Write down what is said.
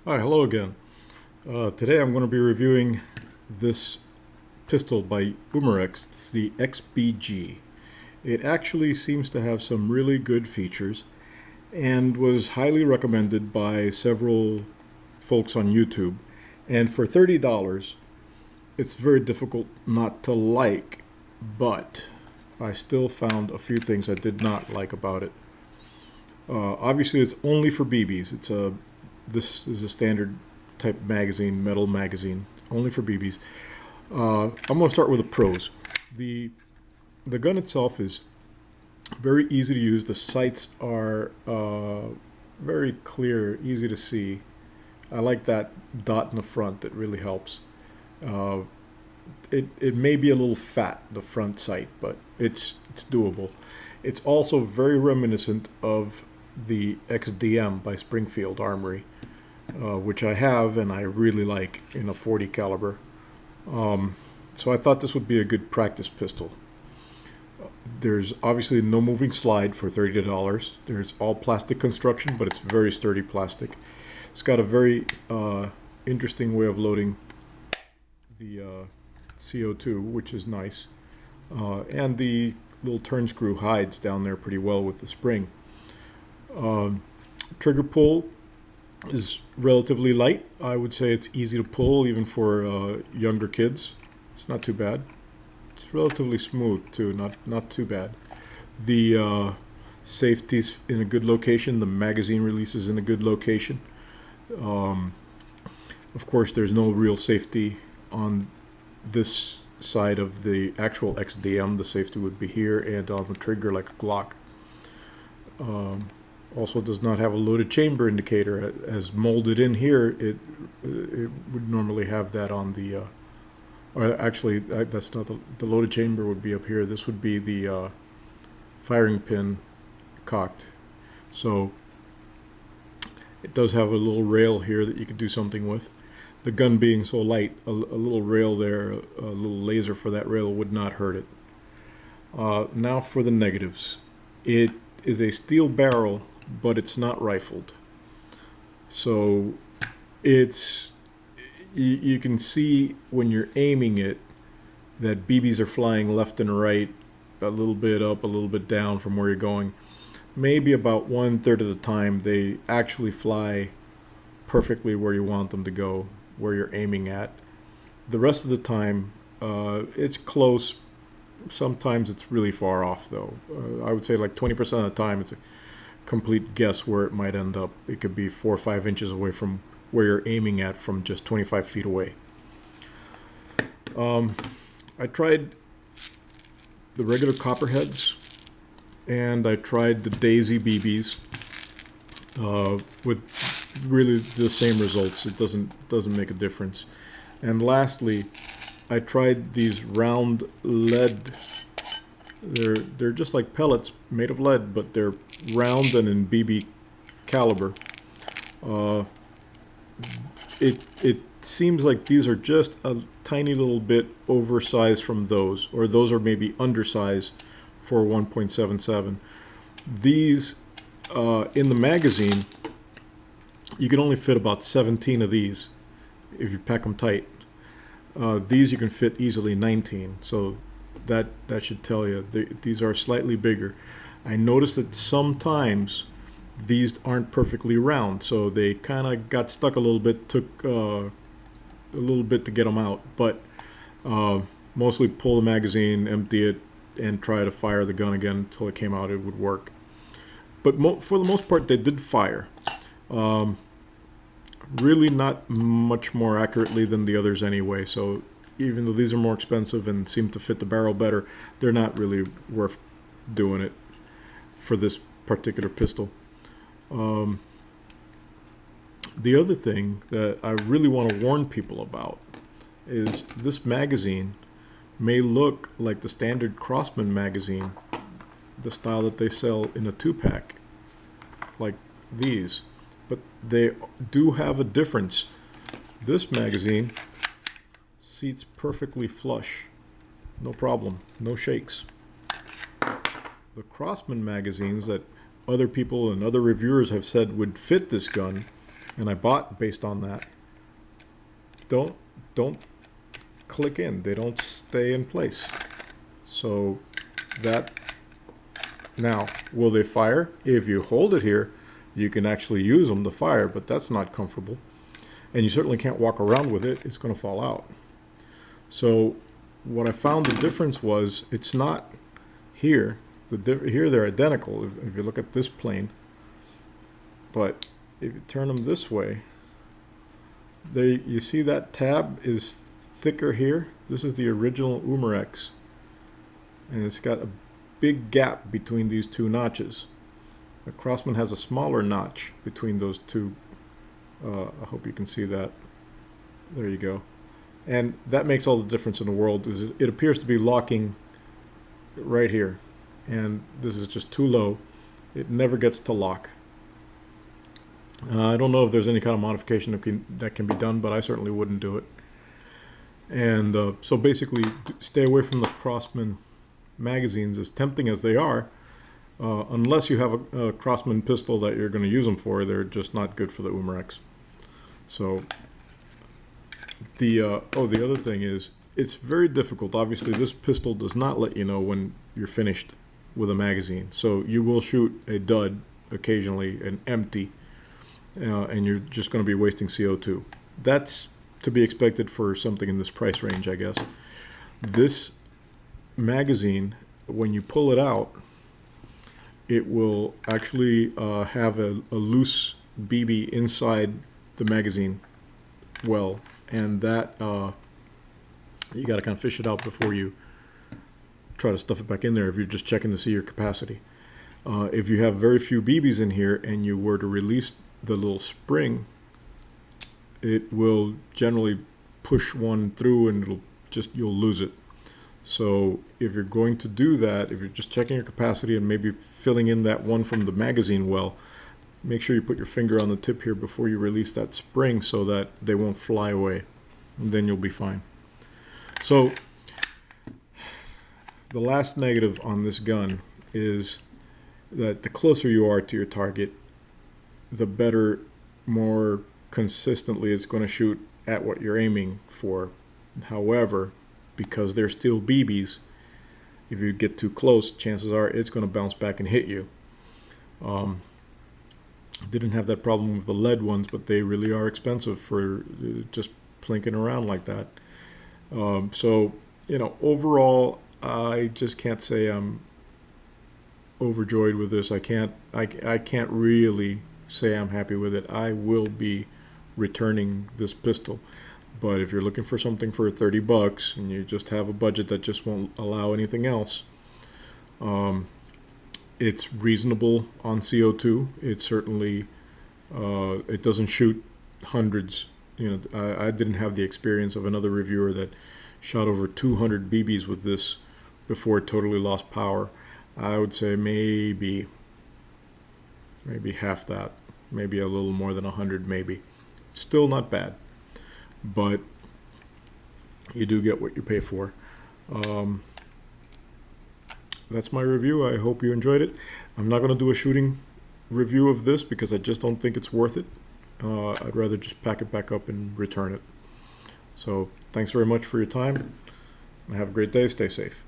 Hi, hello again. Today I'm going to be reviewing this pistol by Umarex. It's the XBG. It actually seems to have some really good features and was highly recommended by several folks on YouTube. And for $30, it's very difficult not to like, but I still found a few things I did not like about it. Obviously, it's only for BBs. This is a standard type magazine, metal magazine, only for BBs. I'm going to start with the pros. The gun itself is very easy to use. The sights are very clear, easy to see. I like that dot in the front. That really helps. It may be a little fat, the front sight, but it's doable. It's also very reminiscent of the XDM by Springfield Armory, which I have and I really like in a 40 caliber. So I thought this would be a good practice pistol. There's obviously no moving slide for $30. There's all plastic construction, but it's very sturdy plastic. It's got a very interesting way of loading the CO2, which is nice. And the little turn screw hides down there pretty well with the spring. Trigger pull is relatively light. I would say it's easy to pull even for younger kids. It's not too bad. It's relatively smooth too, not too bad. The safety's in a good location. The magazine release is in a good location. Of course, there's no real safety on this side of the actual XDM. The safety would be here and on the trigger like a Glock. Also does not have a loaded chamber indicator. As molded in here, it would normally have that on the, or actually that's not the loaded chamber would be up here. This would be the firing pin cocked. So it does have a little rail here that you could do something with. The gun being so light, a little rail there, a little laser for that rail would not hurt it. Now for the negatives. It is a steel barrel, but it's not rifled. So it's you can see when you're aiming it that BBs are flying left and right, a little bit up, a little bit down from where you're going. Maybe about 1/3 of the time they actually fly perfectly where you want them to go, where you're aiming at. The rest of the time it's close. Sometimes it's really far off though. I would say like 20% of the time it's a complete guess where it might end up. It could be 4 or 5 inches away from where you're aiming at from just 25 feet away. I tried the regular copperheads and I tried the Daisy BBs with really the same results. It doesn't make a difference. And lastly, I tried these round lead. They're just like pellets made of lead, but they're round and in BB caliber. It seems like these are just a tiny little bit oversized from those, or those are maybe undersized for 1.77. These in the magazine, you can only fit about 17 of these if you pack them tight. These you can fit easily 19, so that should tell you these are slightly bigger. I noticed that sometimes these aren't perfectly round, so they kind of got stuck a little bit. Took a little bit to get them out, but mostly pull the magazine, empty it, and try to fire the gun again until it came out. It would work, but for the most part, they did fire. Really not much more accurately than the others anyway, so even though these are more expensive and seem to fit the barrel better, they're not really worth doing it for this particular pistol. The other thing that I really want to warn people about is this magazine may look like the standard Crosman magazine, the style that they sell in a 2-pack, like these. But they do have a difference. This magazine seats perfectly flush, no problem, no shakes. The Crosman magazines that other people and other reviewers have said would fit this gun and I bought based on that, don't click in. They don't stay in place. So that, now, will they fire? If you hold it here, you can actually use them to fire, but that's not comfortable. And you certainly can't walk around with it. It's going to fall out. So what I found the difference was, it's not here. Here they're identical if you look at this plane. But if you turn them this way, there you see that tab is thicker here. This is the original Umarex, and it's got a big gap between these two notches. The Crosman has a smaller notch between those two. I hope you can see that. There you go. And that makes all the difference in the world. Is it appears to be locking right here, and this is just too low. It never gets to lock. I don't know if there's any kind of modification that can be done, but I certainly wouldn't do it. And so basically, stay away from the Crosman magazines, as tempting as they are. Unless you have a Crosman pistol that you're going to use them for, they're just not good for the Umarex. So the other thing is, it's very difficult. Obviously, this pistol does not let you know when you're finished with a magazine. So you will shoot a dud occasionally, an empty, and you're just going to be wasting CO2. That's to be expected for something in this price range, I guess. This magazine, when you pull it out, it will actually have a loose BB inside the magazine well, and that you got to kind of fish it out before you try to stuff it back in there if you're just checking to see your capacity. If you have very few BBs in here and you were to release the little spring, it will generally push one through and you'll lose it. So if you're going to do that, if you're just checking your capacity and maybe filling in that one from the magazine well, make sure you put your finger on the tip here before you release that spring so that they won't fly away, and then you'll be fine. So the last negative on this gun is that the closer you are to your target, the better, more consistently it's going to shoot at what you're aiming for. However, because they're still BBs, if you get too close, chances are it's going to bounce back and hit you. Didn't have that problem with the lead ones, but they really are expensive for just plinking around like that. So, overall, I just can't say I'm overjoyed with this. I can't really say I'm happy with it. I will be returning this pistol. But if you're looking for something for $30 and you just have a budget that just won't allow anything else, it's reasonable on CO2. It's certainly, it doesn't shoot hundreds. I didn't have the experience of another reviewer that shot over 200 BBs with this before it totally lost power. I would say maybe half that, maybe a little more than 100 maybe. Still not bad, but you do get what you pay for. That's my review. I hope you enjoyed it. I'm not going to do a shooting review of this because I just don't think it's worth it. I'd rather just pack it back up and return it. So thanks very much for your time. Have a great day. Stay safe.